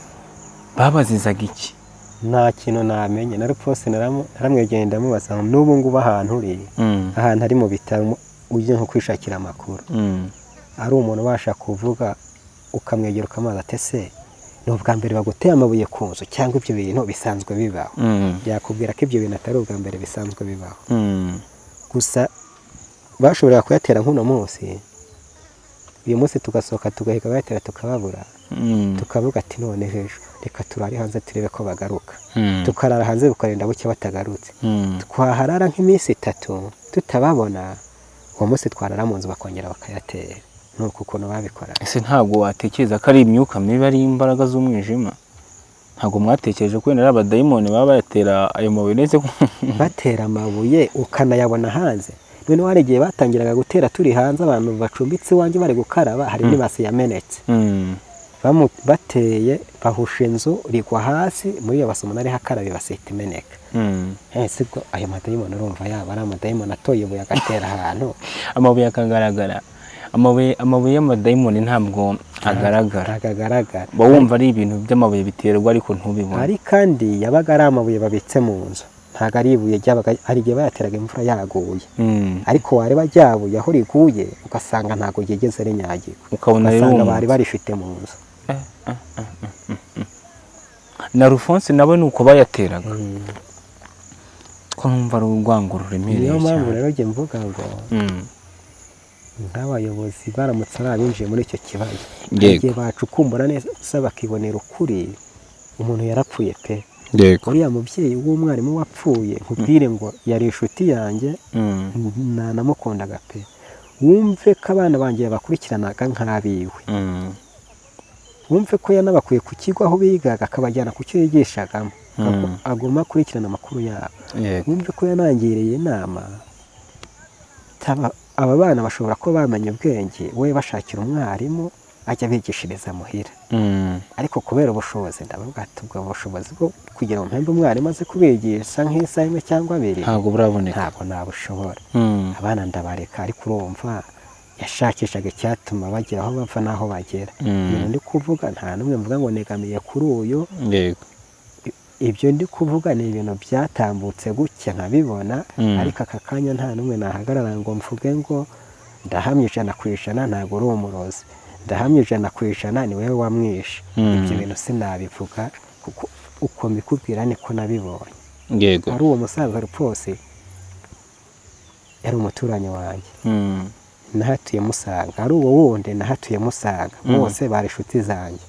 babazizaga iki? Nta kintu namenye. Na Alphonse naramwegeye ndamubaza, n'ubu ngubu ahantu uri, ahantu ari mu bitaro ujye nko kwishakira amakuru, ari umuntu ubasha kuvuga ukamwegera ukamubaza ati se ni ubwa mbere baguteye amabuye ku nzu cyangwa ibyo bintu bisanzwe bibaho? Yakubwira ko ibyo bintu atari ubwa mbere bisanzwe bibaho, gusa bashobora kuyatera nk'uno munsi, uyu munsi tugasohoka tugahiga bayatera tukababura, tukavuga ati none ejo reka turare hanze turebe ko bagaruka, tukarara hanze bukarinda buke batagarutse, twaharara nk'iminsi 3 tutababona, uwo munsi twarara mu nzu bakongera bakayatera. Nuko ukuntu babikora. Ese ntabwo watekereza ko ari imyuka mibi, ari imbaraga z'umwijima? Ntabwo mwatekereje ko ari abadayimoni baba bayatera ayo mabuye? Neze batera amabuye ukanayabona hanze. None wari igihe batangiraga gutera turi hanze, abantu bacumbitse iwanjye bari gukaraba, hari n'ibase yamenetse, bateye bahusha inzu rigwa hasi, muri iyo base umuntu ari hakarabe basita imeneka. Ese ko ayo madayimoni urumva yaba ari amadayimoni atoye ibuye agatera ahantu amabuye akagaragara? Amabuye y'amadayimoni ntabwo agaragara, wumva ari ibintu by'amabuye biterwa ariko ntubibone. Ari kandi yabaga ari amabuye babitse mu nzu, ntago ari ibuye ryabaga, hari igihe bayateraga imvura yaguye, ariko wareba ryabuye aho riguye ugasanga ntago ryigeze rinyagirwa, ukabona rero bari barifite mu nzu. Na Alphonse nawe nuko bayateraga, ko numva ari urwango ruremereye. Niyo mpamvu rero njye mvuga ngo nk'abayobozi baramutse abinjiye muri icyo kibazo, igihe bacukumbura neza bakibonera ukuri, umuntu yarapfuye pe. Uriya mubyeyi w'umwarimu wapfuye, nkubwire ngo yari inshuti yanjye, nanamukundaga pe. Wumve ko abana banjye bakurikiranaga nk'abiwe, wumve ko yanabakuye ku kigo aho bigaga akabajyana ku cyo yigishagamo, aguma akurikirana amakuru yabo. Wumve ko yanangiriye inama, aba bana bashobora kuba bamenye ubwenge, we bashakira umwarimu ajya bigishiriza muhira, ariko kubera ubushobozi, ndavuga ati ubwo bushobozi bwo kugira ngo mpembe umwarimu aze kubigisha nk'isaha 1 cyangwa 2 ntabwo buraboneka, ntabwo nabushobora. Abana ndabareka, ariko urumva yashakishaga icyatuma bagera aho bava n'aho bagera. Ibintu ndi kuvuga nta n'umwe mvuga ngo negamiye kuri uyu, ibyo ndi kuvuga ni ibintu byatambutse gutya nkabibona, ariko aka kanya nta n'umwe nahagarara ngo mvuge ngo ndahamye 100% ntabwo uri umurozi, ndahamye 100% ni wewe wamwishe. Ibyo bintu sinabivuga kuko uko mbikubwira niko nabibonye. Ari uwo musaza Alphonse yari umuturanyi wanjye, nahatuye Musanga. Ari uwo wundi nahatuye Musanga, bose bari inshuti zanjye.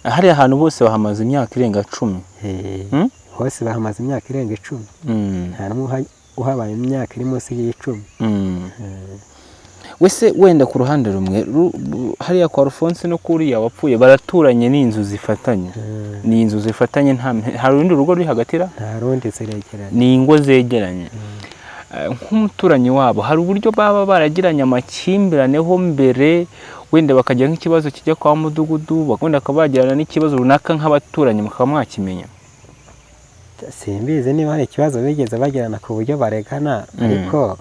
Hari ahantu bose bahamaze imyaka irenga 10. hose bahamaze imyaka irenga 10. Nta n'umwe uhabaye imyaka iri munsi y'10. wese wenda ku ruhande rumwe hariya kwa Alphonse no kuriya wapfuye baraturanye n'inzu zifatanye. Ni inzu zifatanye, hari urundi rugo ruri hagatira? Nta rundi zegeranye. Ni ingo zegeranye. Nk'umuturanyi wabo hari uburyo baba baragiranye amakimbiraneho mbere, wenda bakagira nk'ikibazo kijya kwa mudugudu, bakunda akabagirana n'ikibazo runaka nk'abaturanyi mukaba mwakimenya? Simbizi niba hari ikibazo bigeze bagirana ku buryo baregana, ariko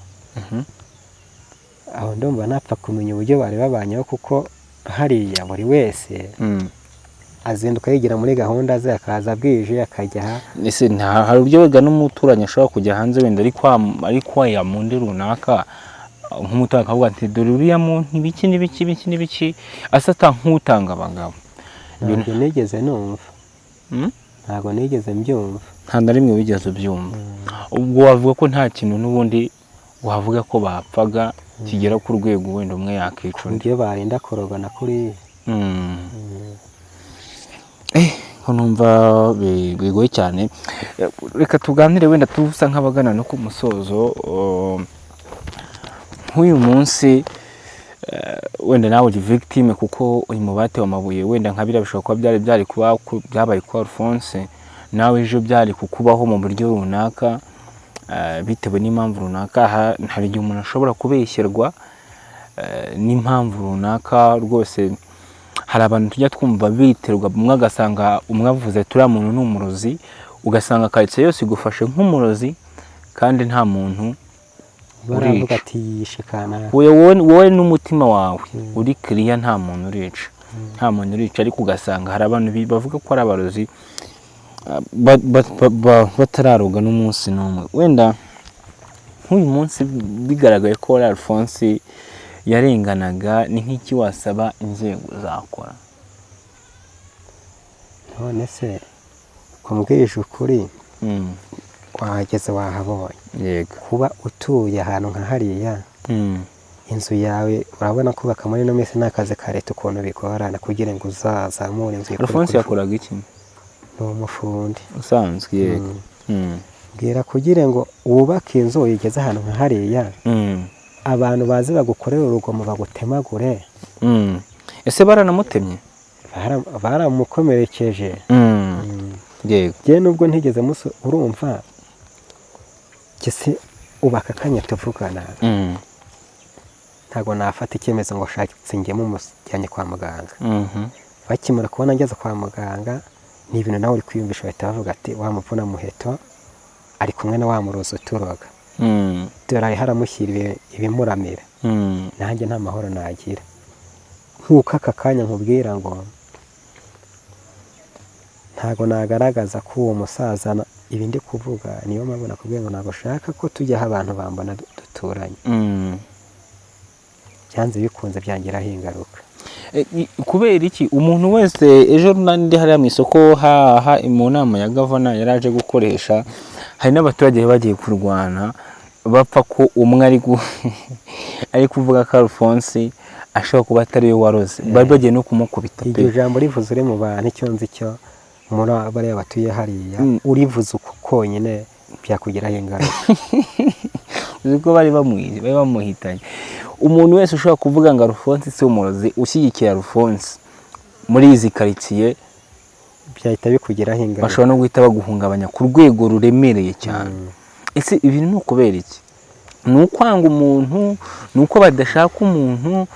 aho ndumva napfa kumenya uburyo bari babanyeho, kuko hariya buri wese azinduka yigira muri gahunda ze, akaza bwije akajya ese hari uburyo wega n'umuturanyi ashobora kujya hanze wenda ariko ya mundi runaka, nk'umuturanyi akavuga ati dore uriya muntu ibiki n'ibiki asata nk'utanga abagabo. Ntabwo nigeze numva, ntabwo nigeze mbyumva. Nta na rimwe wigeze ubyumva. Ubwo wavuga ko nta kintu n'ubundi wavuga ko bapfaga kigera ku rwego wenda umwe yakica undi, ibyo barinda korogana kuri ko numva bigoye cyane. Reka tuganire wenda tusa nk'abagana no ku musozo. Nk'uyu munsi wenda nawe uri victime kuko uri mu batewe amabuye, wenda nka biriya bishobora kuba byabaye kwa Alphonse, nawe ejo byari kukubaho mu buryo runaka bitewe n'impamvu runaka. Hari igihe umuntu ashobora kubeshyerwa n'impamvu runaka rwose. Hari abantu tujya twumva biterwa, umwe agasanga umwe avuze turiya muntu ni umurozi, ugasanga karitsiye yose igufashe nk'umurozi kandi nta muntu baravuga ati yishikana. Wowe n'umutima wawe uri clear, nta muntu urica, ariko ugasanga hari abantu bavuga ko ari abarozi batararoga n'umunsi n'umwe. Wenda nk'uyu munsi bigaragaye ko Alphonse yarenganaga, ni nk'iki wasaba inzego zakora? None se kumbwije ukuri, wahageze wahabonye. Yego. Kuba utuye ahantu nka hariya, inzu yawe urabona kubaka muri no minsi n'akazi ka leta ukuntu bigorana kugira ngo uzazamure inzu. Alphonse yakoraga iki? Ni umufundi usanzwe. Yego. Bwira kugira ngo wubake inzu igeze ahantu nka hariya, abantu bazi bagukorera urugomo bagutemagure. Ese baranamutemye? Baramukomerekeje. Yego. Je nubwo ntigeze urumva kese ubaka kanya tuvugana, ntago nafata icyemezo ngo shakitse ngemo umujyanye kwa muganga. Bakimura kubona ngeze kwa muganga, ni ibintu nawe uri kwiyumvisha, bahita bavuga ati wa muvuna muheto ari kumwe na wa murozi uturoga. Dore haramushyira ibimuramira. Nanjye nta mahoro nagira. Nkuko aka kanya nkubwira ngo ntago nagaragaza ko uwo musaza ibindi kuvuga, niyo mpamvu nakubwiye ngo ntago shaka ko tujyaho abantu bambona duturanye. Byanze bikunze byangiraho ingaruka. Kubera iki umuntu wese ejo nandi hariya mu isoko mu nama ya gavana yaraje gukoresha, hari n'abaturage bagiye kurwana bapfa ko umwe ari kuvuga ko Alphonse ashobora kuba atari we waroze, bari bagiye no kumukubita pe. Iryo jambo rivuze uri mu bantu icyo nzi cyo muri abariya batuye hariya, urivuze uko konyine byakugiraho ingaruka. Ubwo bari bamuhitanye. Umuntu wese ushobora kuvuga ngo Alphonse si umurozi, ushyigikiye Alphonse muri izi karitsiye, byahita bikugiraho ingaruka. Bashobora no guhita baguhungabanya ku rwego ruremereye cyane. Ese ibintu ni ukubera iki? Ni ukwanga umuntu? Ni uko badashaka umuntu?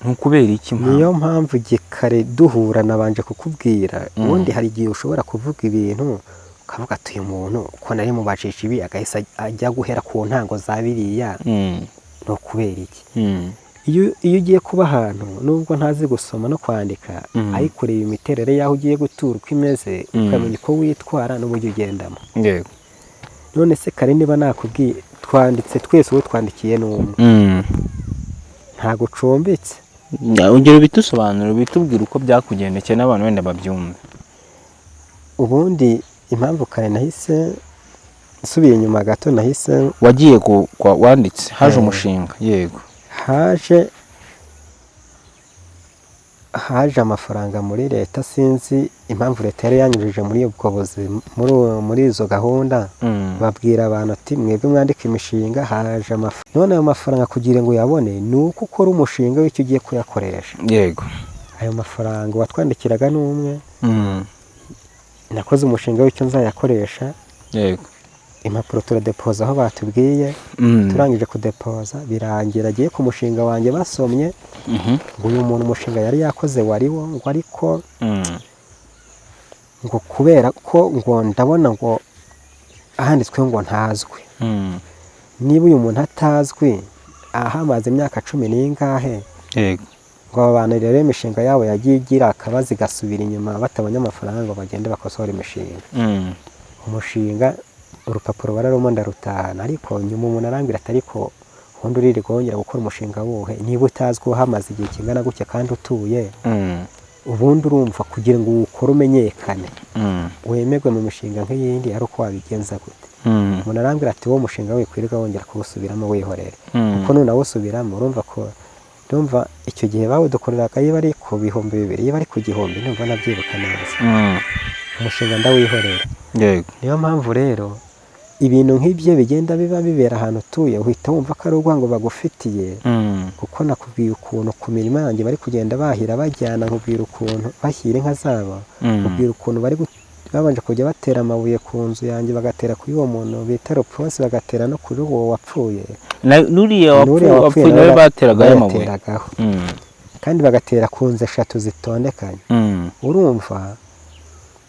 Ni ukubera iki? Niyo mpamvu gikare duhura nabanje kukubwira, ubundi hari igihe ushobora kuvuga ibintu ukavuga ati uyu muntu uko nari mubajije ibi agahisa ajya guhera ku ntango za biriya. No kubera iki? Iyo ugiye kuba ahantu nubwo ntazi gusoma no kwandika, ariko reba imiterere yaho ugiye gutura uko imeze, ukamenya uko witwara n'uburyo ugendamo. Yego. None se kare niba nakubwiye twanditse twese uwo twandikiye n'umwe, ntago ucumbitse. Ongera bitusobanura, bitubwira uko byakugendekeye n'abantu wenda babyumve. Ubundi impamvu kare nahise nsubiye inyuma gato, nahise wagiye wanditse haje umushinga. Yego. Haje haje amafaranga muri leta, sinzi impamvu leta yari yanyujije muri ubwo buzima, muri izo gahunda, babwira abantu ati mwebwe mwandika imishinga, haje amafaranga. None ayo mafaranga kugira ngo uyabone ni uko ukora umushinga w'icyo ugiye kuyakoresha. Yego. Ayo mafaranga watwandikiraga n'umwe, nakoze umushinga w'icyo nzayakoresha. Yego. Impapuro turadepoza aho batubwiye, turangije kudepoza birangira agiye ku mushinga wanjye basomye ngo uyu muntu umushinga yari yakoze wariwo, ngo ariko ngo kubera ko ngo ndabona ngo ahanditswe ngo ntazwi. Niba uyu muntu atazwi ahamaze imyaka 10 n'ingahe, Yego. ngo aba bantu rero imishinga yabo yagiye igira akabazi gasubira inyuma batabonye amafaranga ngo bagende bakosora imishinga. Umushinga urupapuro bararumo ndarutahana, ariko nyuma umuntu arambwira ati ariko ubundi uriri kongera gukora umushinga wuhe niba utazwi uhamaze igihe kingana gutya kandi utuye, ubundi urumva kugira ngo uwukore umenyekane wemerwe mu mishinga nk'iyindi ari uko wabigenza gute? Umuntu arambwira ati wowe umushinga wikwirirwa wongera kuwusubiramo wihorere, kuko nunawusubiramo urumva ko ndumva icyo gihe bawudukoreraga iyo bari ku 2,000, iyo bari ku 1,000 ndumva nabyibuka neza. Umushinga ndawihorera. Yego. Niyo mpamvu rero ibintu nk'ibyo bigenda bibera ahantu utuye, uhita wumva ko ari urwango bagufitiye, kuko nakubwiye ukuntu ku mirimo yanjye bari kugenda bahira bajyana, nkubwira ukuntu bashyira inka zabo, nkubwira ukuntu bari babanje kujya batera amabuye ku nzu yanjye, bagatera kuri uwo muntu bita Roprose, bagatera no kuri uwo wapfuye. Nuriya wapfuye nawe bateraga amabuye, kandi bagatera ku nzu 3 zitondekanye. Urumva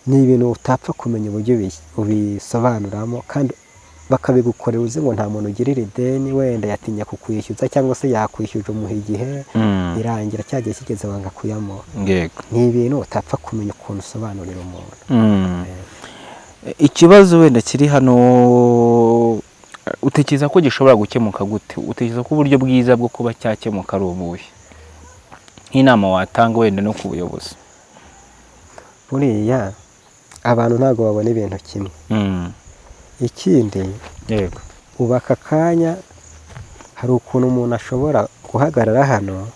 ni ibintu utapfa kumenya uburyo ubisobanuramo, kandi bakabigukorera uzi ngo nta muntu ugirira ideni, wenda yatinya kukwishyuza cyangwa se yakwishyuje umuha igihe irangira cyagiye kigeze wanga kuyamuha. Yego. Ni ibintu utapfa kumenya ukuntu usobanurira umuntu. Ikibazo wenda kiri hano utekereza ko gishobora gukemuka gute? Utekereza ko uburyo bwiza bwo kuba cyakemuka ari ubuhe? Nk'inama watanga wenda no ku buyobozi. Buriya abantu ntago babona ibintu kimwe. Ikindi, yego, ubaka kanya hari ukuntu umuntu ashobora guhagarara hano,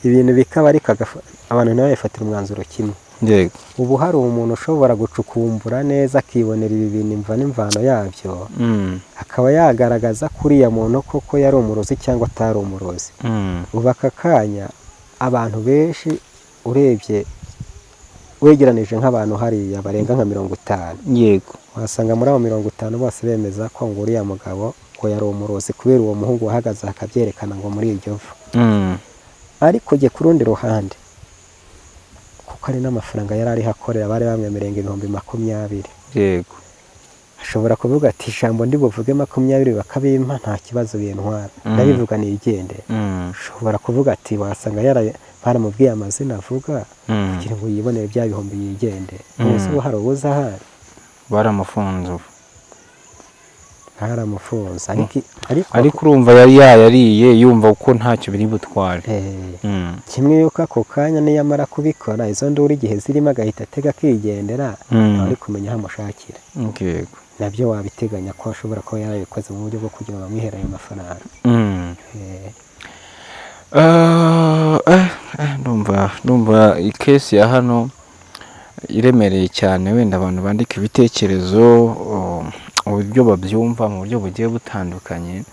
ibintu bikaba ari abantu nawe bafatira umwanzuro kimwe. Yego. Ubu hari umuntu ushobora gucukumbura neza akibonera ibi bintu imva n'imvano yabyo, akaba yagaragaza kuriya muntu koko yari umurozi cyangwa atari umurozi. Ubaka kanya abantu benshi urebye wegeranije nk'abantu hariya barenga nka 50. Yego. Wasanga muri abo 50 bose bemeza ko ngo uriya mugabo ko yari umurozi kubera uwo muhungu wahagaze akabyerekana ngo muri iryo vu. Ariko je ku rundi ruhande, kuko ari n'amafaranga yari ari hakorera bari bamwemereye 20,000. Yego. Ashobora kuvuga ati ijambo ndi buvuge 20 bakabimpa nta kibazo bintwara, ndabivuga nigende. Ashobora kuvuga ati wasanga baramubwiye amazina avuga kugira ngo yibonere bya bihombi yigende. Ese ubu hari ubuza hari baramufunze, haramufunze, ariko urumva yari yariye yumva ko ntacyo biri butware. Kimwe yuko ako kanya niyamara kubikora izo nduru igihe zirimo agahita atega akigendera, ari kumenya hamushakira. Yego. Nabyo wabiteganya ko ashobora kuba yarabikoze mu buryo bwo kugira ngo bamwihere ayo mafaranga. Ndumva ikesi ya hano iremereye cyane, wenda abantu bandika ibitekerezo uburyo babyumva mu buryo bugiye butandukanye.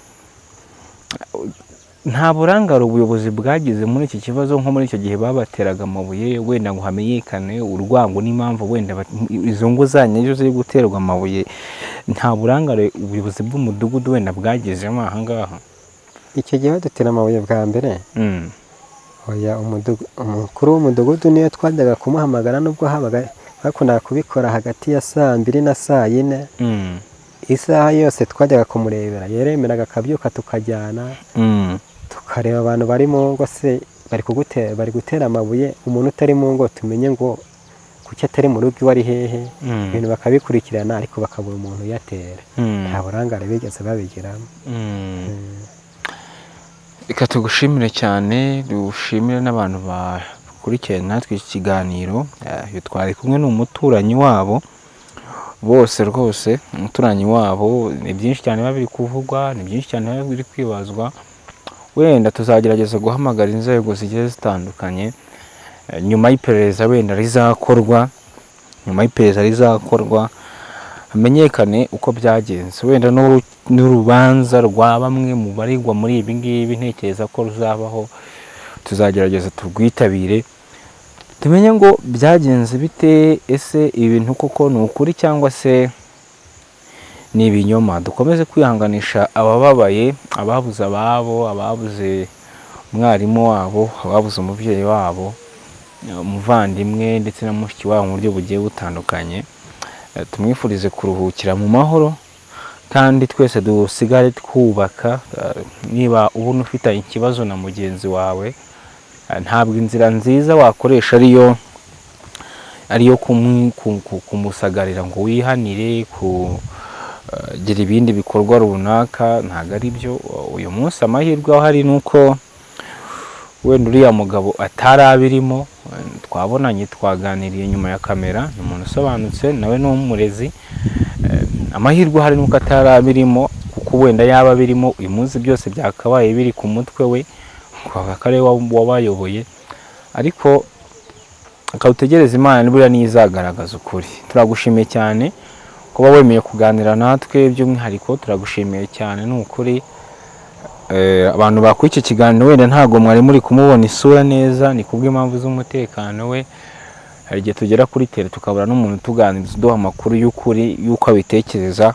Nta burangare ubuyobozi bwagize muri iki kibazo nko muri icyo gihe babateraga amabuye, wenda ngo hamenyekane urwango n'impamvu wenda izo ngo zanyu ejo ziri guterwa amabuye. Nta burangare ubuyobozi bw'umudugudu wenda bwagezemo aha ngaha? Icyo gihe badutera amabuye bwa mbere, oya umukuru w'umudugudu niyo twajyaga kumuhamagara, nubwo habaga bakundaga kubikora hagati ya 2:00 na 4:00. Isaha yose twajyaga kumurebera, yeremeraga akabyuka tukajyana tukareba abantu bari mu ngo se bari gutera amabuye, umuntu utari mu ngo tumenye ngo kuki atari mu rugo ari hehe, ibintu bakabikurikirana ariko bakabura umuntu yatera. Nta burangare bigeze babigiramo. Reka tugushimire cyane, dushimire n'abantu bakurikiye natwe iki kiganiro. Twari kumwe n'umuturanyi wabo, bose rwose umuturanyi wabo. Ni byinshi cyane biba biri kuvugwa, ni byinshi cyane biba biri kwibazwa. Wenda tuzagerageza guhamagara inzego zigiye zitandukanye nyuma y'iperereza wenda rizakorwa, hamenyekane uko byagenze, wenda n'urubanza rwa bamwe mu baregwa muri ibi ngibi ntekereza ko ruzabaho, tuzagerageza turwitabire tumenye ngo byagenze bite, ese ibintu koko ni ukuri cyangwa se ni ibinyoma. Dukomeze kwihanganisha abababaye, ababuze ababo, ababuze umwarimu wabo, ababuze umubyeyi wabo, umuvandimwe ndetse na mushiki wabo mu buryo bugiye butandukanye. Tumwifurize kuruhukira mu mahoro, kandi twese dusigare twubaka. Niba ubona ufite ikibazo na mugenzi wawe, ntabwo inzira nziza wakoresha ariyo kumusagarira ngo wihanire, kugira ibindi bikorwa runaka, ntabwo ari byo. Uyu munsi amahirwe ahari ni uko wenda uriya mugabo atarabirimo, twabonanye, twaganiriye nyuma ya kamera, ni umuntu usobanutse, nawe ni umurezi. Amahirwe ahari ni uko atarabirimo, kuko wenda yaba birimo uyu munsi byose byakabaye biri ku mutwe we, akaba wabayoboye. Ariko ukawutegereza Imana buriya niyo izagaragaza ukuri. Turagushimiye cyane kuba wemeye kuganira natwe, by'umwihariko turagushimiye cyane, ni ukuri. Abantu bakora iki kiganiro wenda ntabwo mwari muri kumubona isura neza, ni kubw'impamvu z'umutekano we. Hari igihe tugera kuri tele tukabura n'umuntu tuganiriza, uduha amakuru y'ukuri y'uko abitekereza,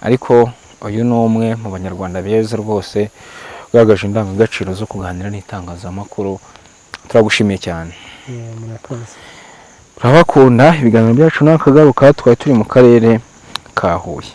ariko uyu ni umwe mu banyarwanda beza rwose, ugaragaje indangagaciro zo kuganira n'itangazamakuru. Turagushimiye cyane. Turabakunda. Ibiganiro byacu nakagaruka, twari turi mu karere ka Huye.